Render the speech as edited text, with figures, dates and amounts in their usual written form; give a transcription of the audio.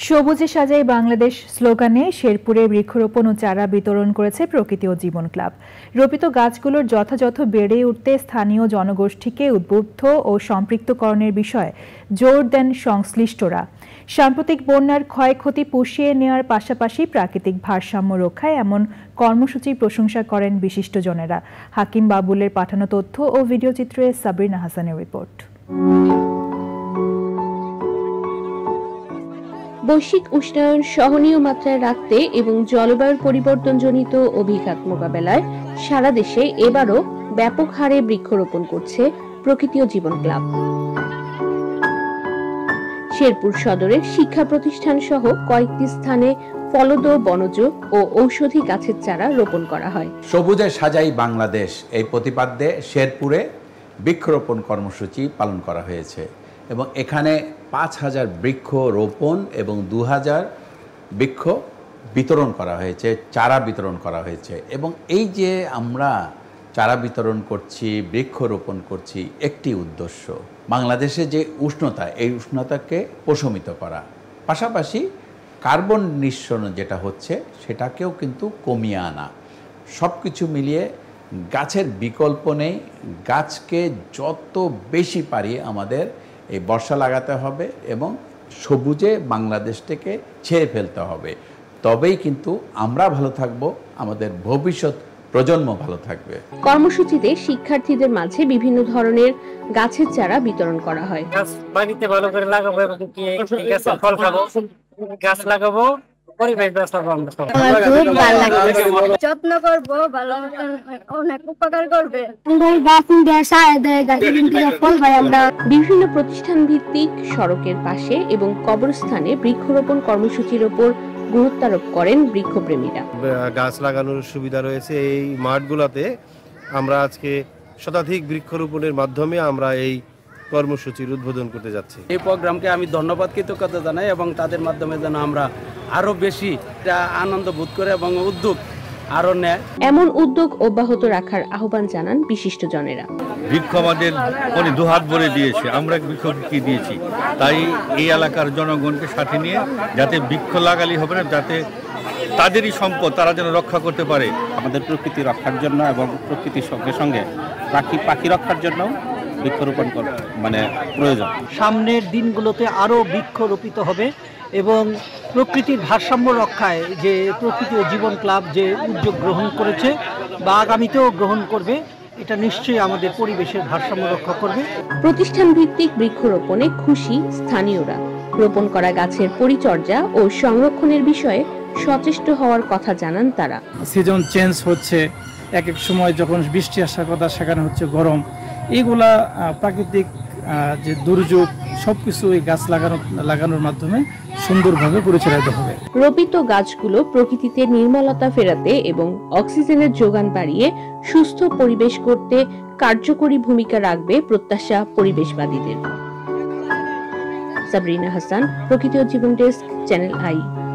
সবুজে সাজাই বাংলাদেশ স্লোগানে শেরপুরে বৃক্ষরোপণ ও চারা বিতরণ করেছে প্রকৃতি ও জীবন ক্লাব। রোপিত গাছগুলোর যথাযথ বেড়ে উঠতে স্থানীয় জনগোষ্ঠীকে উদ্বুদ্ধ ও সম্পৃক্তকরণের বিষয়ে জোর দেন সংশ্লিষ্টরা। সাম্প্রতিক বন্যার ক্ষয়ক্ষতি পুষিয়ে নেওয়ার পাশাপাশি প্রাকৃতিক ভারসাম্য রক্ষায় এমন কর্মসূচির প্রশংসা করেন বিশিষ্টজনেরা। হাকিম বাবুলের পাঠানো তথ্য ও ভিডিওচিত্রে সাবরিনা হাসানের রিপোর্ট। বৈশ্বিক উষ্ণায়ন সহনীয় মাত্রায় রাখতে এবং জলবায়ুর পরিবর্তনজনিত অভিঘাত মোকাবেলায় সারা দেশে এবারও ব্যাপক হারে বৃক্ষরোপণ করছে প্রকৃতি ও জীবন ক্লাব। শেরপুর সদরের শিক্ষা প্রতিষ্ঠান সহ কয়েকটি স্থানে ফলদ, বনজ ও ঔষধি গাছের চারা রোপণ করা হয়। সবুজে সাজাই বাংলাদেশ এই প্রতিপাদ্যে শেরপুরে বৃক্ষরোপণ কর্মসূচি পালন করা হয়েছে এবং এখানে ৫,০০০ বৃক্ষ রোপণ এবং ২,০০০ বৃক্ষ বিতরণ করা হয়েছে, চারা বিতরণ করা হয়েছে। এবং এই যে আমরা চারা বিতরণ করছি, বৃক্ষ রোপণ করছি, একটি উদ্দেশ্য বাংলাদেশে যে উষ্ণতা, এই উষ্ণতাকে প্রশমিত করা, পাশাপাশি কার্বন নিঃসরণ যেটা হচ্ছে সেটাকেও কিন্তু কমিয়ে আনা। সব কিছু মিলিয়ে গাছের বিকল্প নেই। গাছকে যত বেশি পারি আমাদের এই বর্ষা লাগাতে হবে এবং সবুজে বাংলাদেশটাকে ছেড়ে ফেলতে হবে। তবেই কিন্তু আমরা ভালো থাকব, আমাদের ভবিষ্যৎ প্রজন্ম ভালো থাকবে। কর্মসূচিতে শিক্ষার্থীদের মাঝে বিভিন্ন ধরনের গাছের চারা বিতরণ করা হয়। গাছ বাড়িতে ভালো করে লাগাবো এবং ফল খাবো, গাছ লাগাবো, যত্ন করবো, ভালো অনেক উপকার করবে। বিভিন্ন প্রতিষ্ঠান ভিত্তিক সড়কের পাশে এবং কবরস্থানে বৃক্ষরোপণ কর্মসূচির উপর গুরুত্ব আরোপ করেন বৃক্ষপ্রেমীরা। গাছ লাগানোর সুবিধা রয়েছে এই মাঠগুলোতে। আমরা আজকে শতাধিক বৃক্ষরোপণের মাধ্যমে আমরা এই কর্মসূচির উদ্বোধন করতে যাচ্ছি। এই প্রোগ্রামকে আমি ধন্যবাদ কৃতজ্ঞতা জানাই এবং তাদের মাধ্যমে যেন আমরা আরো বেশি আনন্দ বোধ করে এবং উদ্যোগ আরো নেয়, এমন উদ্যোগ অব্যাহত রাখার আহ্বান জানান বিশিষ্টজনেরা। বৃক্ষ আমাদের দুহাত ভরে দিয়েছে, আমরা বৃক্ষ দিয়েছি, তাই এই এলাকার জনগণকে সাথে নিয়ে যাতে বৃক্ষ লাগালি হবে না, যাতে তাদেরই সম্পদ তারা যেন রক্ষা করতে পারে। আমাদের প্রকৃতি রক্ষার জন্য এবং প্রকৃতির সঙ্গে সঙ্গে পাখি রক্ষার জন্য বৃক্ষরোপণ প্রয়োজন। সামনের দিনগুলোতে আরও বৃক্ষ রোপিত হবে এবং প্রকৃতির ভারসাম্য রক্ষায় যে প্রকৃতি ও জীবন ক্লাব যে উদ্যোগ গ্রহণ করেছে বা আগামীতেও গ্রহণ করবে, এটা নিশ্চয়ই আমাদের পরিবেশের ভারসাম্য রক্ষা করবে। প্রতিষ্ঠান ভিত্তিক বৃক্ষরোপণে খুশি স্থানীয়রা। রোপণ করা গাছের পরিচর্যা ও সংরক্ষণের বিষয়ে সচেষ্ট হওয়ার কথা জানান তারা। সিজন চেঞ্জ হচ্ছে, এক এক সময় যখন বৃষ্টি আসার কথা সেখানে হচ্ছে গরম। এইগুলা প্রাকৃতিক যে দুর্যোগ সবকিছু এই গাছ লাগানোর মাধ্যমে সুন্দরভাবে পরিচালিত হবে। রোপিত গাছগুলো প্রকৃতিতে নির্মলতা ফেরাতে এবং অক্সিজেনের যোগান বাড়িয়ে সুস্থ পরিবেশ করতে কার্যকরী ভূমিকা রাখবে প্রত্যাশা পরিবেশবাদীদের। সাবরিনা হাসান, প্রকৃতি ও জীবন ডেস্ক, চ্যানেল আই।